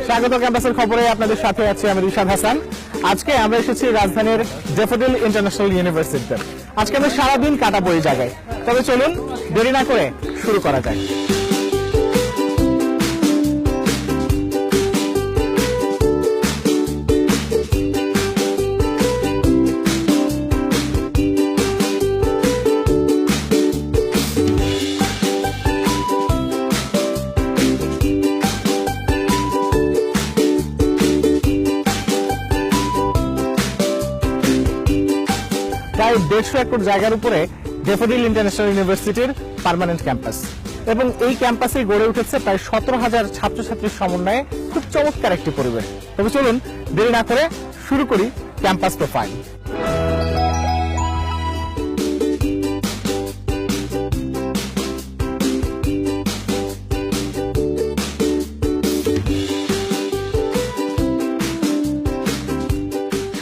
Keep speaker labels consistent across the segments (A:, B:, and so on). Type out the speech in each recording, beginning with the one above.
A: স্বাগত ক্যাম্পাসের খবরে আপনাদের সাথে আছি আমি রিশাদ হাসান। আজকে আমরা এসেছি রাজধানীর ড্যাফোডিল ইন্টারন্যাশনাল ইউনিভার্সিটিতে। আজকে আমরা সারাদিন কাটাবো এই জায়গায়। তবে চলুন দেরি না করে শুরু করা যায়। প্রায় 150 একর জায়গার উপরে ড্যাফোডিল ইন্টারন্যাশনাল ইউনিভার্সিটির পার্মানেন্ট ক্যাম্পাস, এবং এই ক্যাম্পাসে গড়ে উঠেছে প্রায় 17,000 ছাত্রছাত্রীর সমন্বয়ে খুব চমৎকার একটি পরিবেশ। তবে চলুন দেরি না করে শুরু করি ক্যাম্পাস প্রোফাইল।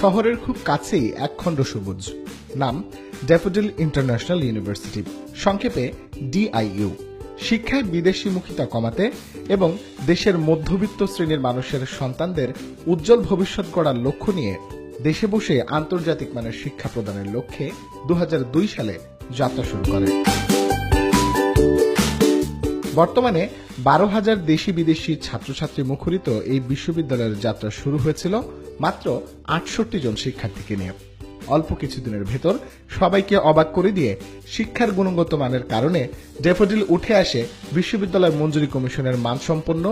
B: শহরের খুব কাছেই একখণ্ড সবুজ, নাম ড্যাফোডিল ইন্টারন্যাশনাল ইউনিভার্সিটি, সংক্ষেপে DIU। শিক্ষায় বিদেশিমুখিতা কমাতে এবং দেশের মধ্যবিত্ত শ্রেণীর মানুষের সন্তানদের উজ্জ্বল ভবিষ্যৎ গড়ার লক্ষ্য নিয়ে দেশে বসে আন্তর্জাতিক মানের শিক্ষা প্রদানের লক্ষ্যে 2002 সালে যাত্রা শুরু করে। বর্তমানে 12,000 দেশি বিদেশি ছাত্রছাত্রী মুখরিত এই বিশ্ববিদ্যালয়ের যাত্রা শুরু হয়েছিল মাত্র 68 জন শিক্ষার্থীকে নিয়ে। অল্প কিছুদিনের ভেতর সবাইকে অবাক করে দিয়ে শিক্ষার গুণগত মানের কারণে ড্যাফোডিল উঠে আসে বিশ্ববিদ্যালয় মঞ্জুরি কমিশনের মানসম্পন্ন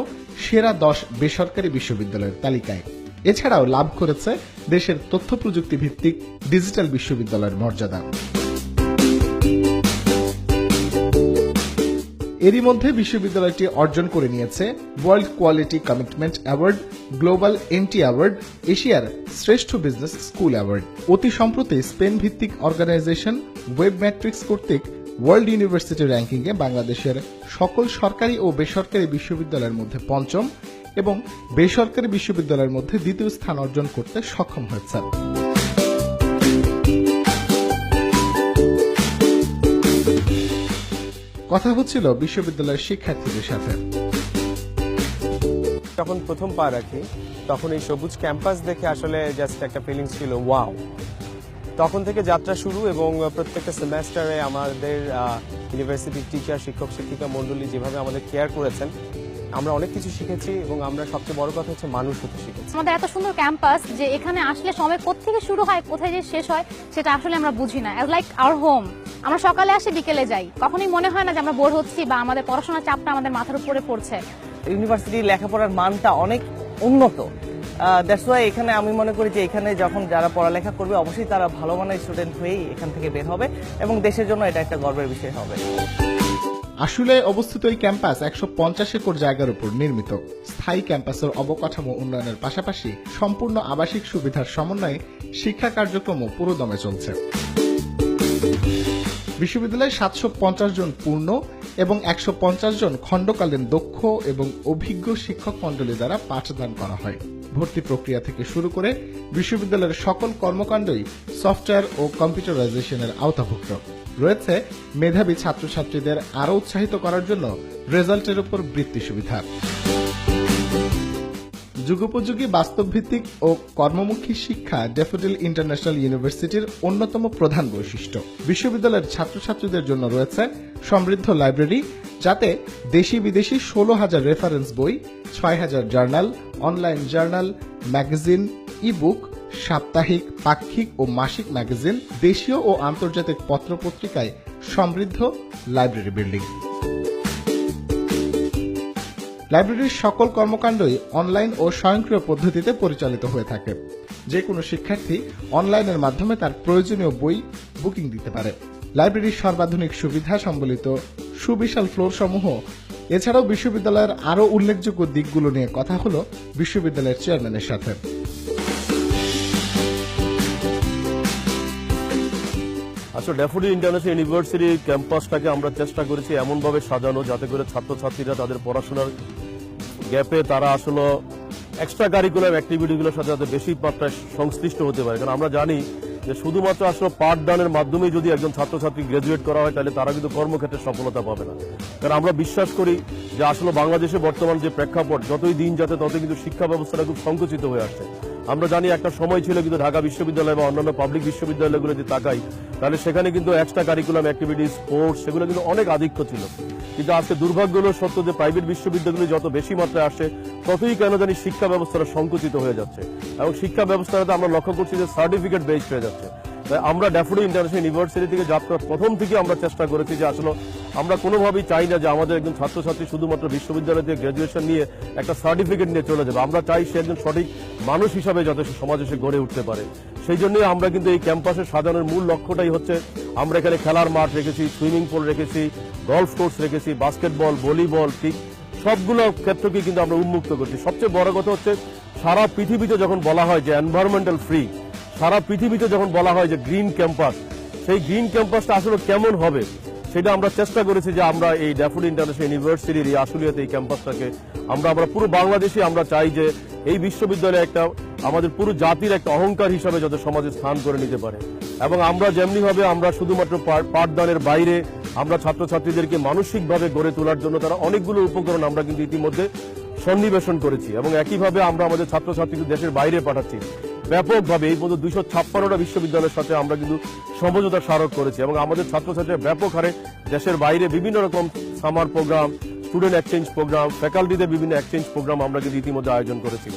B: সেরা 10 বেসরকারি বিশ্ববিদ্যালয়ের তালিকায়। এছাড়াও লাভ করেছে দেশের তথ্য প্রযুক্তি ভিত্তিক ডিজিটাল বিশ্ববিদ্যালয়ের মর্যাদা। এরই মধ্যে বিশ্ববিদ্যালয়টি অর্জন করে নিয়েছে world quality commitment award, global anti award, এশিয়ার শ্রেষ্ঠ বিজনেস স্কুল অ্যাওয়ার্ড। অতি সম্প্রতি স্পেন ভিত্তিক অর্গানাইজেশন ওয়েব ম্যাট্রিক্স কর্তৃক ওয়ার্ল্ড ইউনিভার্সিটি র্যাঙ্কিংয়ে বাংলাদেশের সকল সরকারি ও বেসরকারি বিশ্ববিদ্যালয়ের মধ্যে পঞ্চম এবং বেসরকারি বিশ্ববিদ্যালয়ের মধ্যে দ্বিতীয় স্থান অর্জন করতে সক্ষম হয়েছে। কথা হচ্ছিল বিশ্ববিদ্যালয়ের শিক্ষার্থীদের সাথে।
C: যখন প্রথম পা রাখি তখন এই সবুজ ক্যাম্পাস দেখে আসলে জাস্ট একটা ফিলিংস ছিল ওয়াও। তখন থেকে যাত্রা শুরু, এবং প্রত্যেকটা সেমেস্টারে আমাদের ইউনিভার্সিটির টিচার, শিক্ষক শিক্ষিকা মণ্ডলী যেভাবে আমাদের কেয়ার করেছেন, আমরা অনেক কিছু শিখেছি, এবং আমরা সবচেয়ে বড় কথা হচ্ছে মানুষ হতে শিখেছি।
D: আমাদের এত সুন্দর ক্যাম্পাস যে এখানে আসলে সময় কোত্থেকে শুরু হয় কোথায় যে শেষ হয় সেটা আসলে আমরা বুঝি না। As like our home. আমরা সকালে আসি বিকেলে যাই, কখনোই মনে হয় না যে আমরা বোর হচ্ছি বা আমাদের পড়াশোনার চাপটা আমাদের মাথার উপরে পড়ছে।
E: ইউনিভার্সিটির লেখাপড়ার মানটা অনেক উন্নত। দ্যাটস ওয়াই এখানে আমি মনে করি যে এখানে যখন যারা পড়ালেখা করবে অবশ্যই তারা ভালো মানের স্টুডেন্ট হয়েই এখান থেকে বের হবে, এবং দেশের জন্য এটা একটা গর্বের বিষয় হবে।
B: আসলে অবস্থিত এই ক্যাম্পাস 150 একর জায়গার উপর নির্মিত। স্থায়ী ক্যাম্পাসের অবকাঠামো উন্নয়নের পাশাপাশি সম্পূর্ণ আবাসিক সুবিধার সমন্বয়ে শিক্ষা কার্যক্রমও পুরোদমে চলছে। বিশ্ববিদ্যালয়ে 750 জন পূর্ণ এবং 150 জন খণ্ডকালীন দক্ষ এবং অভিজ্ঞ শিক্ষক মণ্ডলী দ্বারা পাঠদান করা হয়। ভর্তি প্রক্রিয়া থেকে শুরু করে বিশ্ববিদ্যালয়ের সকল কর্মকাণ্ডই সফটওয়্যার ও কম্পিউটারাইজেশনের আওতাভুক্ত। রয়েছে মেধাবী ছাত্রছাত্রীদের আরও উৎসাহিত করার জন্য রেজাল্টের উপর বৃত্তি সুবিধা। যুগোপযোগী বাস্তবভিত্তিক ও কর্মমুখী শিক্ষা ড্যাফোডিল ইন্টারন্যাশনাল ইউনিভার্সিটির অন্যতম প্রধান বৈশিষ্ট্য। বিশ্ববিদ্যালয়ের ছাত্রছাত্রীদের জন্য রয়েছে সমৃদ্ধ লাইব্রেরি, যাতে দেশি বিদেশি 16,000 রেফারেন্স বই, 6,000 journal, online journal, magazine, ebook, সাপ্তাহিক, পাক্ষিক ও মাসিক ম্যাগাজিন, দেশীয় ও আন্তর্জাতিক পত্রপত্রিকায় সমৃদ্ধ লাইব্রেরি বিল্ডিং। লাইব্রেরির সকল কর্মকাণ্ডই অনলাইন ও স্বয়ংক্রিয় পদ্ধতিতে পরিচালিত হয়ে থাকে। যে কোনো শিক্ষার্থী অনলাইনের মাধ্যমে তার প্রয়োজনীয় বই বুকিং দিতে পারে। লাইব্রেরির সর্বাধুনিক সুবিধা সম্বলিত সুবিশাল ফ্লোর সমূহ। এছাড়াও বিশ্ববিদ্যালয়ের আরও উল্লেখযোগ্য দিকগুলো নিয়ে কথা হলো বিশ্ববিদ্যালয়ের চেয়ারম্যানের সাথে।
F: আসলে ড্যাফোডিল ইন্টারন্যাশনাল ইউনিভার্সিটির ক্যাম্পাসটাকে আমরা চেষ্টা করেছি এমনভাবে সাজানো যাতে করে ছাত্রছাত্রীরা তাদের পড়াশোনার গ্যাপে তারা আসলে এক্সট্রা কারিকুলার অ্যাক্টিভিটিগুলোর সাথে যাতে বেশি মাত্রায় সংশ্লিষ্ট হতে পারে। কারণ আমরা জানি যে শুধুমাত্র আসলে পাঠদানের মাধ্যমেই যদি একজন ছাত্রছাত্রী গ্রাজুয়েট করা হয় তাহলে তারা কিন্তু কর্মক্ষেত্রে সফলতা পাবে না। কারণ আমরা বিশ্বাস করি যে আসলে বাংলাদেশে বর্তমান যে প্রেক্ষাপট, যতই দিন যাতে ততই কিন্তু শিক্ষা ব্যবস্থাটা খুব সংকুচিত হয়ে আসছে। আমরা জানি একটা সময় ছিল কিন্তু ঢাকা বিশ্ববিদ্যালয় বা অন্যান্য পাবলিক বিশ্ববিদ্যালয়গুলো যদি তাকাই তাহলে সেখানে কিন্তু এক্সট্রা কারিকুলাম অ্যাক্টিভিটিস, স্পোর্টস সেগুলো কিন্তু অনেক আধিক্য ছিল। কিন্তু আজকে দুর্ভাগ্য হলো সত্য যে প্রাইভেট বিশ্ববিদ্যালয়গুলো যত বেশি মাত্রায় আসছে ততই কেন জানি শিক্ষা ব্যবস্থাটা সংকুচিত হয়ে যাচ্ছে এবং শিক্ষা ব্যবস্থাটাতে আমরা লক্ষ্য করছি যে সার্টিফিকেট বেসড হয়ে যাচ্ছে। তাই আমরা ড্যাফোডিল ইন্টারন্যাশনাল ইউনিভার্সিটি থেকে যাত্রা প্রথম থেকে আমরা চেষ্টা করেছি যে আসলে আমরা কোনোভাবেই চাই না যে আমাদের একজন ছাত্রছাত্রী শুধুমাত্র বিশ্ববিদ্যালয় থেকে গ্রাজুয়েশন নিয়ে একটা সার্টিফিকেট নিয়ে চলে যাবে। আমরা চাই সে একজন সঠিক মানুষ হিসাবে যাতে সমাজে সে গড়ে উঠতে পারে। সেই জন্যই আমরা কিন্তু এই ক্যাম্পাসে সাজানোর মূল লক্ষ্যটাই হচ্ছে আমরা এখানে খেলার মাঠ রেখেছি, সুইমিং পুল রেখেছি, গলফ কোর্স রেখেছি, বাস্কেটবল, ভলিবল, ঠিক সবগুলো ক্ষেত্রকে কিন্তু আমরা উন্মুক্ত করছি। সবচেয়ে বড় কথা হচ্ছে সারা পৃথিবীতে যখন বলা হয় যে এনভায়রনমেন্টাল ফ্রি, সারা পৃথিবীতে যখন বলা হয় যে গ্রিন ক্যাম্পাস, সেই গ্রিন ক্যাম্পাসটা আসলে কেমন হবে সেটা আমরা চেষ্টা করেছি যে আমরা এই ড্যাফোডিল ইন্টারন্যাশনাল ইউনিভার্সিটির এই আশুলিয়াতে এই ক্যাম্পাসটাকে আমরা পুরো বাংলাদেশে আমরা চাই যে এই বিশ্ববিদ্যালয়ে একটা আমাদের পুরো জাতির একটা অহংকার হিসাবে যাতে সমাজে স্থান করে নিতে পারে। এবং আমরা যেমনি ভাবে আমরা শুধুমাত্র পাঠদানের বাইরে আমরা ছাত্রছাত্রীদেরকে মানসিকভাবে গড়ে তোলার জন্য তারা অনেকগুলো উপকরণ আমরা কিন্তু ইতিমধ্যে সন্নিবেশন করেছি এবং একইভাবে আমরা আমাদের ছাত্রছাত্রীকে দেশের বাইরে পাঠাচ্ছি ব্যাপকভাবে। এই পর্যন্ত 256টা বিশ্ববিদ্যালয়ের সাথে আমরা কিন্তু সমঝোতা স্মারক করেছি এবং আমাদের ছাত্রছাত্রীরা ব্যাপক হারে দেশের বাইরে বিভিন্ন রকম summer program, student exchange program, ফ্যাকাল্টিদের বিভিন্ন এক্সচেঞ্জ প্রোগ্রাম আমরা কিন্তু ইতিমধ্যে আয়োজন করেছি।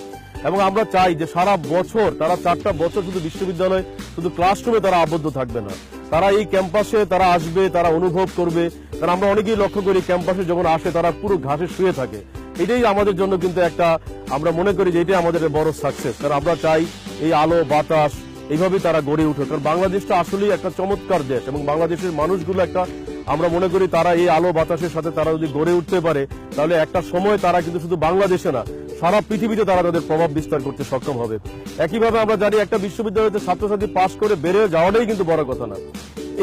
F: এবং আমরা চাই যে সারা বছর তারা 4টা বছর শুধু বিশ্ববিদ্যালয়ে শুধু ক্লাসরুমে তারা আবদ্ধ থাকবে না, তারা এই ক্যাম্পাসে তারা আসবে, তারা অনুভব করবে। কারণ আমরা অনেকেই লক্ষ্য করি ক্যাম্পাসে যখন আসে তারা পুরো ঘাসে শুয়ে থাকে। এটাই আমাদের জন্য কিন্তু একটা আমরা মনে করি যে এটাই আমাদের বড় সাকসেস। কারণ আমরা চাই এই আলো বাতাস এইভাবেই তারা গড়ে উঠে। কারণ বাংলাদেশটা আসলেই একটা চমৎকার দেশ এবং বাংলাদেশের মানুষগুলো একটা আমরা মনে করি তারা এই আলো বাতাসের সাথে তারা যদি গড়ে উঠতে পারে তাহলে একটা সময় তারা কিন্তু শুধু বাংলাদেশে না সারা পৃথিবীতে তারা তাদের প্রভাব বিস্তার করতে সক্ষম হবে। একইভাবে আমরা জানি একটা বিশ্ববিদ্যালয়তে ছাত্রছাত্রী পাশ করে বেড়ে যাওয়াটাই কিন্তু বড় কথা না।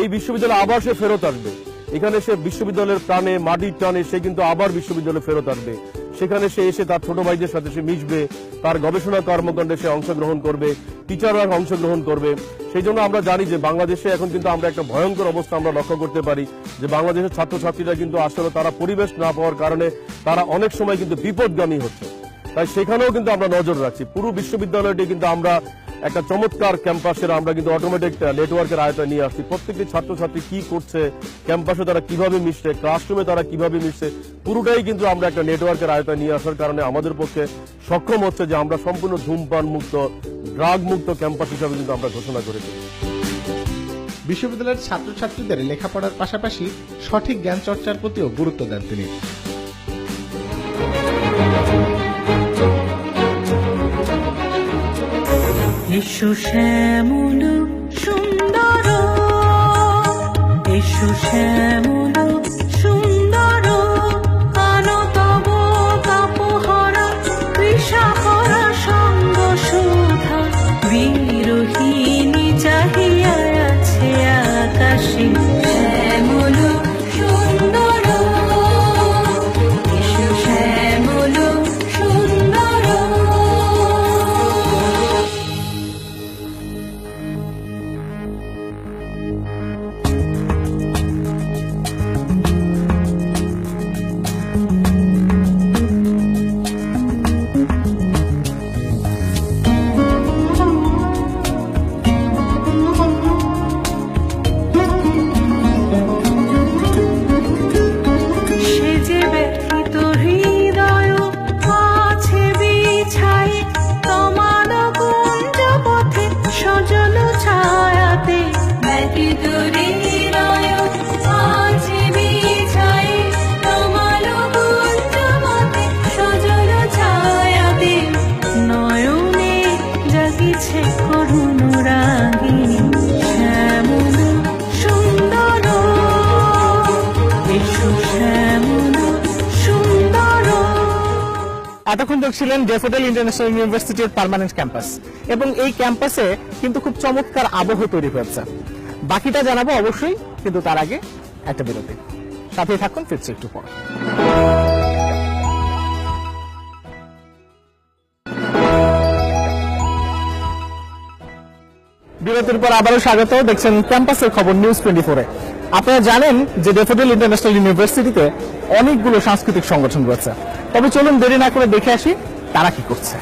F: এই বিশ্ববিদ্যালয় আবার সে ফেরত আসবে, এখানে সে বিশ্ববিদ্যালয়ের প্রাণে মাটির টানে সে কিন্তু আবার বিশ্ববিদ্যালয়ে ফেরত আসবে। সেখানে সে এসে তার ছোট ভাইদের সাথে সে মিশবে, তার গবেষণা কর্মকাণ্ডে সে অংশগ্রহণ করবে, টিচাররা অংশগ্রহণ করবে। সেই জন্য আমরা জানি যে বাংলাদেশে এখন কিন্তু আমরা একটা ভয়ঙ্কর অবস্থা আমরা লক্ষ্য করতে পারি যে বাংলাদেশের ছাত্রছাত্রীরা কিন্তু আসলে তারা পরিবেশ না পাওয়ার কারণে তারা অনেক সময় কিন্তু বিপদগামী হচ্ছে। তাই সেখানেও কিন্তু আমরা নজর রাখছি। পুরো বিশ্ববিদ্যালয়টি কিন্তু আমরা একটা চমৎকার ক্যাম্পাসের আমরা কিন্তু অটোমেটিক নেটওয়ার্কের আয়তায় নিয়ে আসছি। প্রত্যেকটি ছাত্রছাত্রী কি করছে, ক্যাম্পাসে তারা কিভাবে মিশছে, ক্লাসরুমে তারা কিভাবে মিশছে, পুরোটাই কিন্তু আমরা একটা নেটওয়ার্কের আয়তায় নিয়ে আসার কারণে আমাদের পক্ষে সক্ষম হচ্ছে যে আমরা সম্পূর্ণ ধূমপান মুক্ত, ড্রাগ মুক্ত ক্যাম্পাস হিসাবে কিন্তু আমরা ঘোষণা করেছি।
B: বিশ্ববিদ্যালয়ের ছাত্রছাত্রীদের লেখাপড়ার পাশাপাশি সঠিক জ্ঞান চর্চার প্রতিও গুরুত্ব দেন তিনি।
G: এসো শ্যামল সুন্দর, এসো শ্যামল সুন্দর, কানো তব কাপহরা কৃষাহরা সঙ্গ সুধা, বিরোহিণী চাহিয়া আছে আকাশে শ্যামল সুন্দর, এসো শ্যামল সুন্দর।
A: এতক্ষণ দেখছিলেন ড্যাফোডিল ইন্টারন্যাশনাল ইউনিভার্সিটির পার্মানেন্ট ক্যাম্পাস এবং এই ক্যাম্পাসে কিন্তু খুব চমৎকার আবহ তৈরি হয়েছে। বাকিটা জানাবো অবশ্যই, কিন্তু তার আগে একটা বিরতি। সাথে থাকুন, ফিরছি একটু পর। বিরতির পর আবারও স্বাগত। দেখছেন ক্যাম্পাসের খবর নিউজ 24-এ। আপনারা জানেন যে ড্যাফোডিল ইন্টারন্যাশনাল ইউনিভার্সিটিতে অনেকগুলো সাংস্কৃতিক সংগঠন রয়েছে। তবে চলুন দেরি না করে দেখে আসি তারা কি করছে।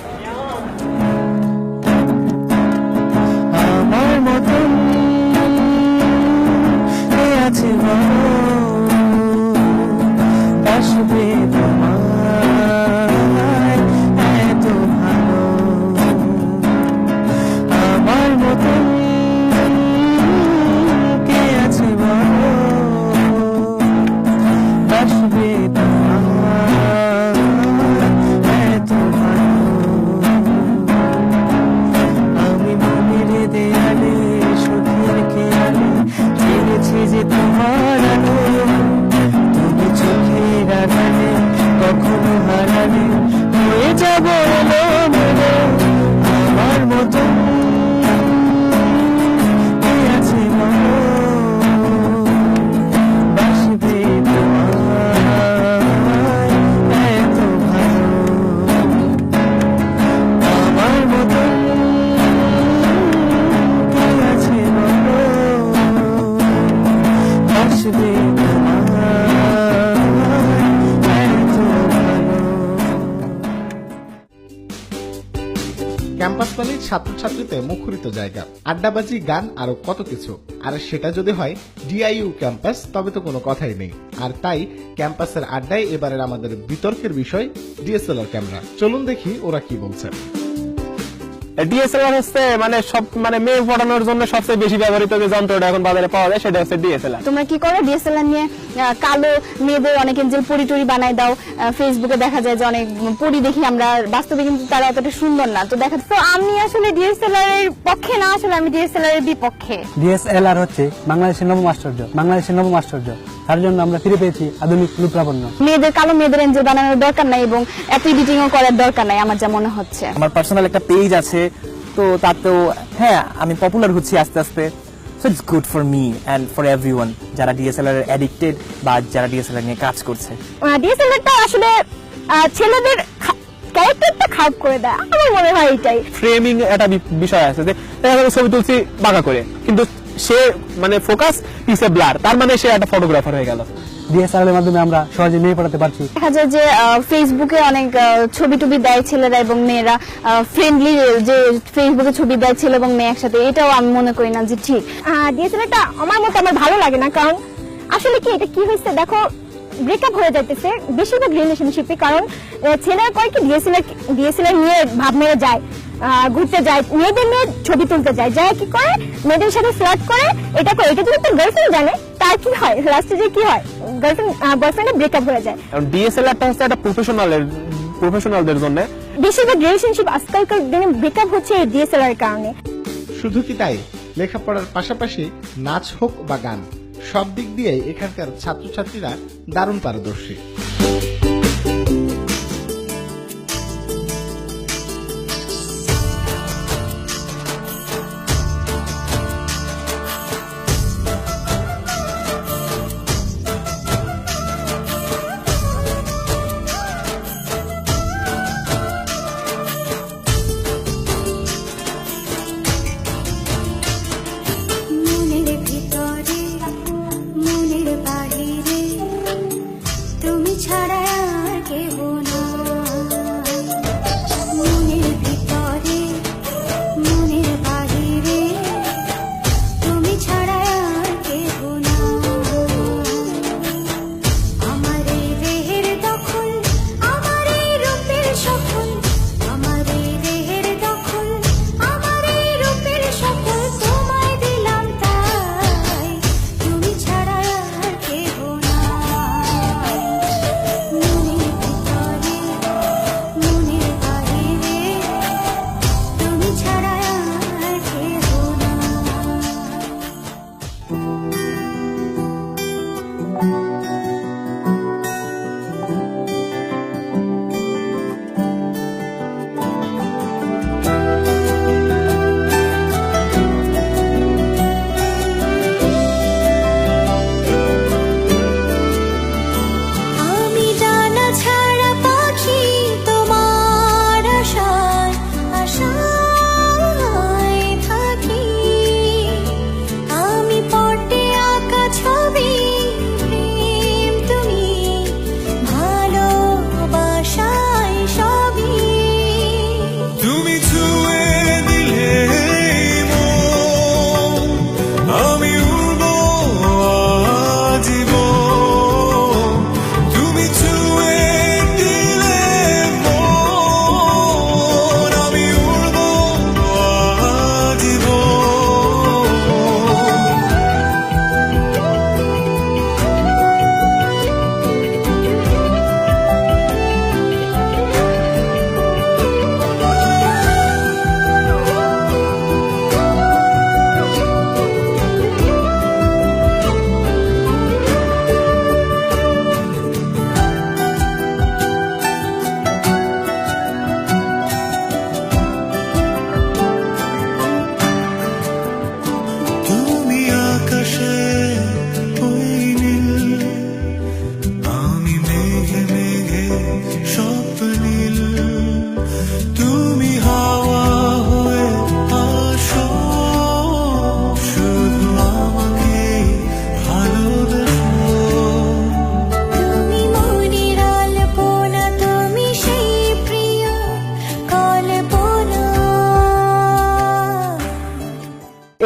E: আমার মতন কে আছে আসবে তোমার এত ভালো আমার মতন কে আছে আসবে তোমার এত ভালো আমি মনের দেয়ালে সুখের খেয়ালে জেনেছি যে তোমার আলো তুমি চোখের আড়ালে কখনো হারালে হয়ে যাব এলোমেলো আমার মতো কে আছে বলো বাসবে তোমার এত ভালো আমার মতো কে আছে বলো আসবে
B: ক্যাম্পাস মানে ছাত্রছাত্রীতে মুখরিত জায়গা, আড্ডাবাজি, গান আরো কত কিছু। আর সেটা যদি হয় ডিআইইউ ক্যাম্পাস তবে তো কোনো কথাই নেই। আর তাই ক্যাম্পাসের আড্ডায় এবারের আমাদের বিতর্কের বিষয় ডিএসএলআর ক্যামেরা। চলুন দেখি ওরা কি বলছে।
A: ডিএসএলআর হচ্ছে মানে মেয়ে ফোটানোর জন্য সবচেয়ে বেশি ব্যবহৃত যে যন্ত্রটা এখন বাজারে পাওয়া যায় সেটা হচ্ছে ডিএসএলআর।
H: তোমরা কি করো ডিএসএলআর নিয়ে কালো মেয়েদের অনেক এঞ্জেল পরি টরি বানায় দাও। ফেসবুকে দেখা যায় যে অনেক পরি দেখি আমরা, বাস্তবে কিন্তু তারা এতটা সুন্দর না। তো দেখা তো আমি আসলে ডিএসএলআর এর পক্ষে না, আসলে আমি ডিএসএলআর এর বিপক্ষে।
I: ডিএসএলআর হচ্ছে বাংলাদেশের নবম আশ্চর্য, বাংলাদেশের নবম আশ্চর্য। তার জন্য আমরা ফিরে পেয়েছি আধুনিক রূপলাবণ্য।
H: মেয়েদের কালো মেয়েদের এঞ্জেল বানানোর দরকার নাই এবং এত এডিটিংও করার দরকার নাই আমার যা মনে হচ্ছে।
E: আমার পার্সোনাল একটা পেজ আছে, তো তাতেও হ্যাঁ আমি পপুলার হচ্ছি আস্তে আস্তে। So it's good for me and for everyone যারা ডিএসএলআর এর অ্যাডিক্টেড বা যারা ডিএসএলআর নিয়ে কাজ করছে।
H: ডিএসএলআরটা আসলে ছেলেদের ক্যারেক্টারটা খারাপ করে দেয়, আমার মনে হয় এটাই।
A: ফ্রেমিং একটা বিষয় আছে যে দেখা যাবে ছবি তুলছি বাঁকা করে, কিন্তু সে ফোকাস পিছে ব্লার, তার মানে সে একটা ফটোগ্রাফার হয়ে গেল।
I: ডিএসএলআর এর মাধ্যমে আমরা সহজে মেয়ে পড়াতে পারছি।
H: দেখা যায় যে ফেসবুকে অনেক ছবি টবি দেয় ছেলেরা এবং মেয়েরা, ফ্রেন্ডলি যে ফেসবুকে ছবি দেয় ছেলে এবং মেয়ে একসাথে, এটাও আমি মনে করি না যে ঠিক। ডিএসএলআরটা আমার মতে আমার ভালো লাগে না, কারণ আসলে কি এটা কি হয়েছে দেখো, ব্রেকআপ হয়ে যাইতেছে বেশিরভাগ রিলেশনশিপে। কারণ ছেলেরা কয় কি ডিএসএলআর নিয়ে ভাব মেরে যায়, ঘুরতে যায়, মেয়েদের নিয়ে ছবি তুলতে যায়, যায় কি করে মেয়েদের সাথে ফ্লার্ট করে, এটা করে। এটা যদি একটা গার্লফ্রেন্ড জানে তার কি হয়, লাস্টে যে কি হয়, গার্লফ্রেন্ড বয়ফ্রেন্ডের ব্রেকআপ হয়ে যায়।
A: ডিএসএলআরটা হচ্ছে একটা প্রফেশনালদের জন্য।
H: বেশিরভাগ রিলেশনশিপ আজকালকার দিনে ব্রেকআপ হচ্ছে এই ডিএসএলআর এর কারণে।
B: শুধু কি তাই, লেখাপড়ার পাশাপাশি নাচ হোক বা গান, সব দিক দিয়ে এখানকার ছাত্রছাত্রীরা দারুণ পারদর্শী।
G: মনের ভিতরে মনের বাহিরে তুমি ছাড়া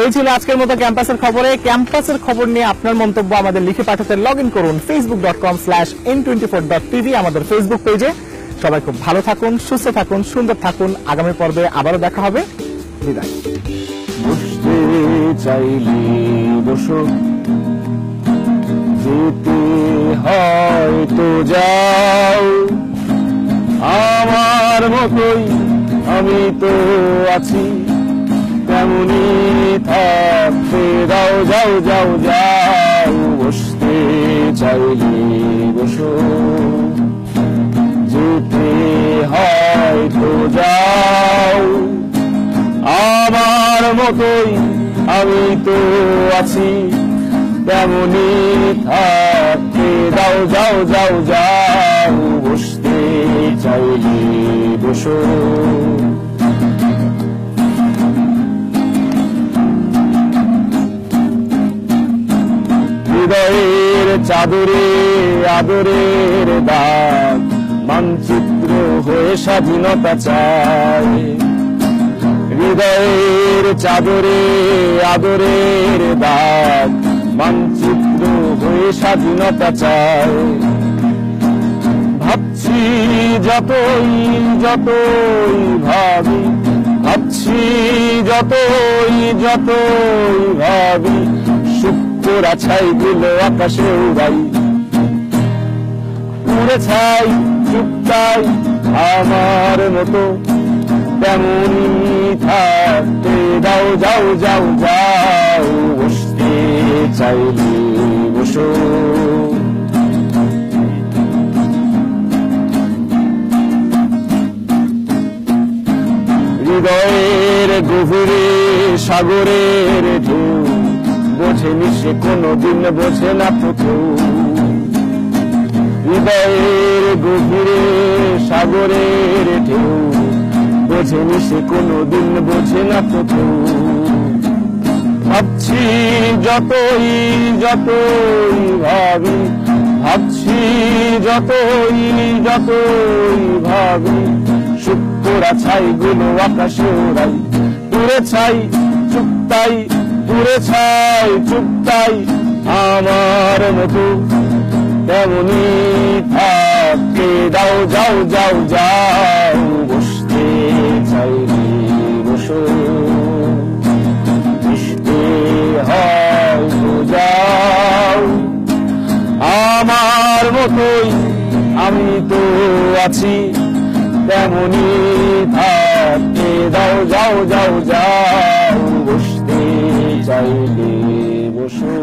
A: এই ছিল আজকের মতো ক্যাম্পাসের খবরে। ক্যাম্পাসের খবর নিয়ে আপনার মন্তব্য আমাদের লিখে পাঠাতে লগ ইন করুন facebook.com/n24.tv আমাদের ফেসবুক পেজে। সবাই খুব ভালো থাকুন, সুস্থ থাকুন, সুন্দর থাকুন। আগামী পর্বে আবারও দেখা হবে। বিদায়।
F: বসতে চাইলে বসো, যেতে হয়তো যাও, আমার মতোই আমি তো আছি, তেমনি থাকতে দাও, যাও যাও যাও। বসতে চাইলে বসো, যেতে হয়তো যাও, আমার মতোই আমি তো আছি, তেমনি থাকতে দাও, যাও যাও যাও। বসতে চাইলে বসো। হৃদয়ের চাদরে আদরের দাগ, মানচিত্র হয়ে স্বাধীনতা চায়। হৃদয়ের চাদরে আদরের দাগ, মানচিত্র হয়ে স্বাধীনতা চায়। ভাবছি যতই যতই ভাবি, ভাবছি যতই যতই ভাবি, শুক্রা ছাইগুলো আকাশে উড়াই, উড়ে ছাই চুপটাই আমার মতো, তেমনি থাকতে দাও, যাও যাও যাও। বসতে চাইলে বসো। হৃদয়ের গভীরে সাগরের ঢেউ, বোঝেনি সে কোনোদিন, বোঝে না তো কেউ। হৃদয়ের গভীরে সাগরের ঢেউ, বোঝেনি সে কোনোদিন, বোঝে না তো কেউ। ভাবছি যতই যতই ভাবি, ভাবছি যতই যতই ভাবি, শুক্রা ছাইগুলো আকাশে ওড়াই, উড়ে ছাই চুপটাই, উড়ে ছাই চুপটাই আমার মতো, তেমনি থাকতে দাও, যাও যাও যাও। বসতে চাইলে বসো, বসতে হয়তো যাও, আমার মতোই আমি তো আছি, তেমনি থাকতে দাও, যাও যাও যাও। বসতে চাইলে বসো।